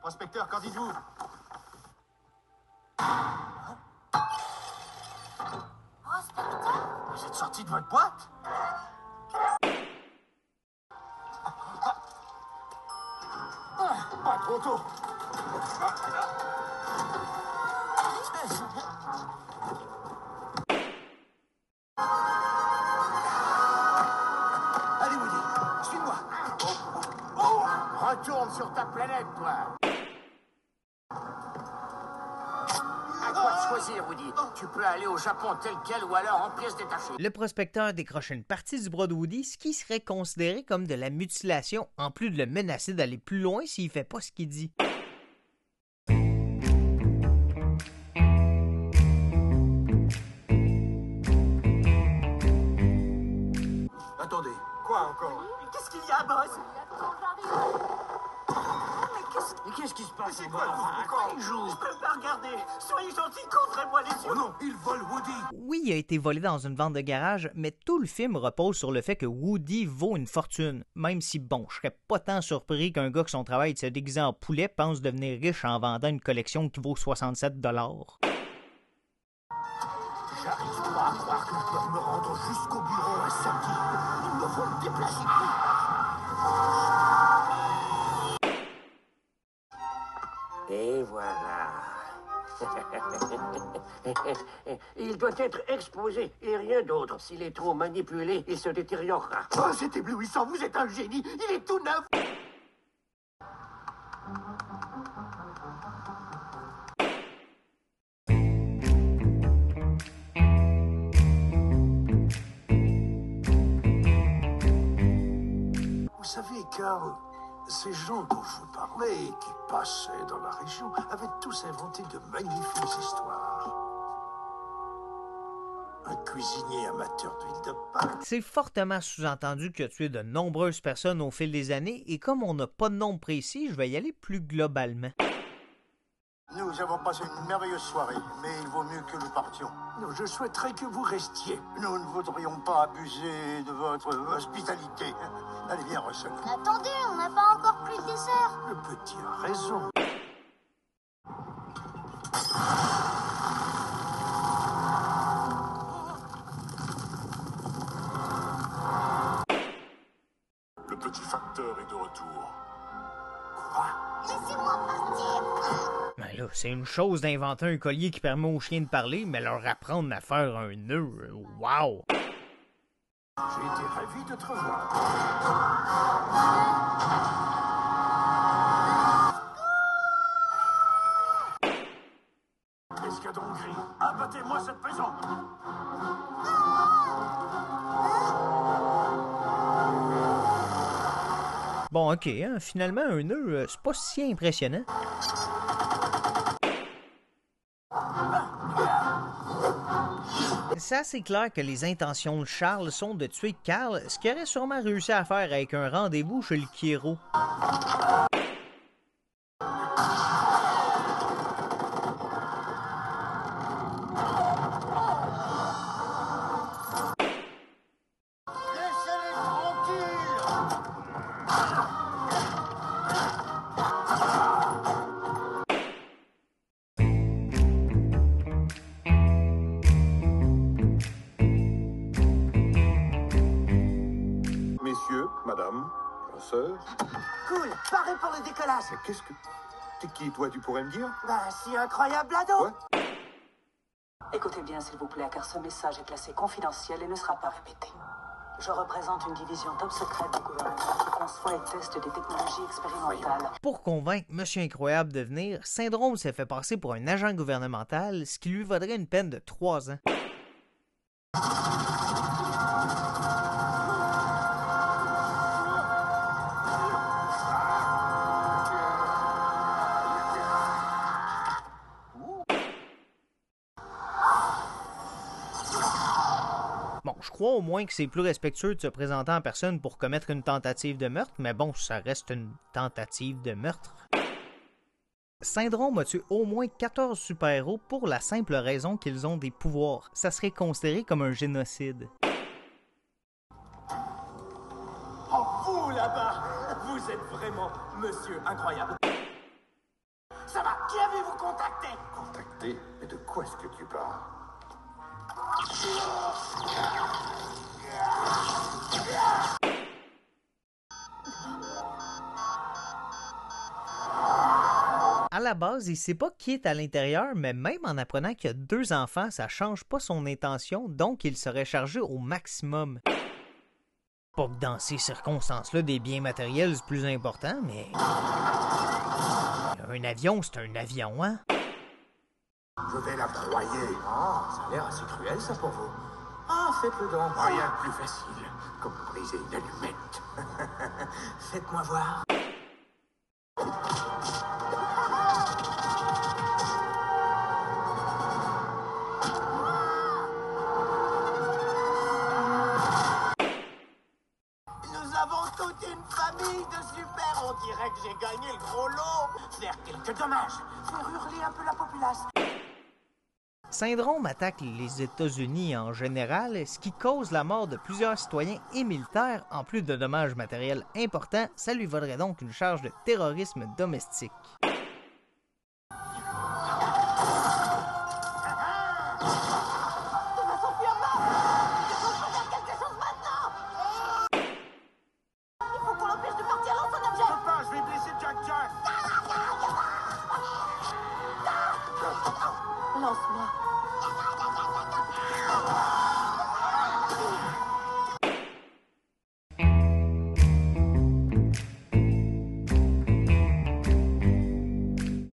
Prospecteur, qu'en dites-vous? Prospecteur? Vous êtes sorti de votre boîte? Pas trop tôt. Allez, Woody, suis-moi. Retourne sur ta planète, toi. À toi de choisir, Woody. Tu peux aller au Japon tel quel ou alors en pièces détachées. Le prospecteur décroche une partie du bras de Woody, ce qui serait considéré comme de la mutilation, en plus de le menacer d'aller plus loin s'il fait pas ce qu'il dit. Attendez, quoi encore? Qu'est-ce qu'il y a, boss? Mais qu'est-ce qui se passe? C'est quoi? Il joue. Je peux pas regarder. Soyez gentils, couvrez-moi les yeux. Oh non, il vole Woody. Oui, il a été volé dans une vente de garage, mais tout le film repose sur le fait que Woody vaut une fortune. Même si, bon, je serais pas tant surpris qu'un gars que son travail est de se déguiser en poulet pense devenir riche en vendant une collection qui vaut 67 $. J'arrive pas à croire qu'ils peuvent me rendre jusqu'au bureau un samedi. Il me faut me déplacer. Et voilà. Il doit être exposé et rien d'autre. S'il est trop manipulé, il se détériorera. Oh, c'est éblouissant, vous êtes un génie. Il est tout neuf. Vous savez, Carl, ces gens dont je vous parlais et qui passaient dans la région avaient tous inventé de magnifiques histoires. Un cuisinier amateur d'huile de palme. C'est fortement sous-entendu qu'il a tué de nombreuses personnes au fil des années, et comme on n'a pas de nombre précis, je vais y aller plus globalement. Nous avons passé une merveilleuse soirée, mais il vaut mieux que nous partions. Je souhaiterais que vous restiez. Nous ne voudrions pas abuser de votre hospitalité. Allez, viens, Russell. Attendez, on n'a pas encore pris le dessert. Le petit a raison. Le petit facteur est de retour. Quoi? Laissez-moi partir. Ben là, c'est une chose d'inventer un collier qui permet aux chiens de parler, mais leur apprendre à faire un nœud, wow! J'ai été ravi de te revoir. Escadron gris, abattez-moi cette maison. Bon, ok, hein, finalement, un nœud, c'est pas si impressionnant. C'est assez clair que les intentions de Charles sont de tuer Carl, ce qu'il aurait sûrement réussi à faire avec un rendez-vous chez le Kiro. Laissez-les tranquilles. Messieurs, madame, sœur, Cool, paré pour le décollage. mais qu'est-ce que... T'es qui, toi, tu pourrais me dire? Bah, si incroyable ado. Ouais. Écoutez bien, s'il vous plaît, car ce message est classé confidentiel et ne sera pas répété. Je représente une division top secrète du gouvernement qui conçoit et teste des technologies expérimentales. Pour convaincre Monsieur Incroyable de venir, Syndrome s'est fait passer pour un agent gouvernemental, ce qui lui vaudrait une peine de 3 ans. Bon, je crois au moins que c'est plus respectueux de se présenter en personne pour commettre une tentative de meurtre, mais bon, ça reste une tentative de meurtre. Syndrome a tué au moins 14 super-héros pour la simple raison qu'ils ont des pouvoirs. Ça serait considéré comme un génocide. Oh, vous là-bas. Vous êtes vraiment monsieur incroyable. Ça va, qui avez-vous contacté? Contacté? Mais de quoi est-ce que tu parles? À la base, il sait pas qui est à l'intérieur, mais même en apprenant qu'il y a 2 enfants, ça change pas son intention, donc il serait chargé au maximum. Pas que dans ces circonstances-là, des biens matériels c'est plus important, mais... Un avion, c'est un avion, hein? Je vais la broyer. Ah, ça a l'air assez cruel, ça, pour vous. Ah, faites-le donc. Rien de plus facile, comme briser une allumette. Faites-moi voir. Nous avons toute une famille de super. On dirait que j'ai gagné le gros lot. Faire quelques dommages. Faire hurler un peu la populace. Syndrome attaque les États-Unis en général, ce qui cause la mort de plusieurs citoyens et militaires, en plus de dommages matériels importants. Ça lui vaudrait donc une charge de terrorisme domestique. Il faut qu'on l'empêche de partir, lance un objet. Je vais blesser Jack Jack. Lance-moi.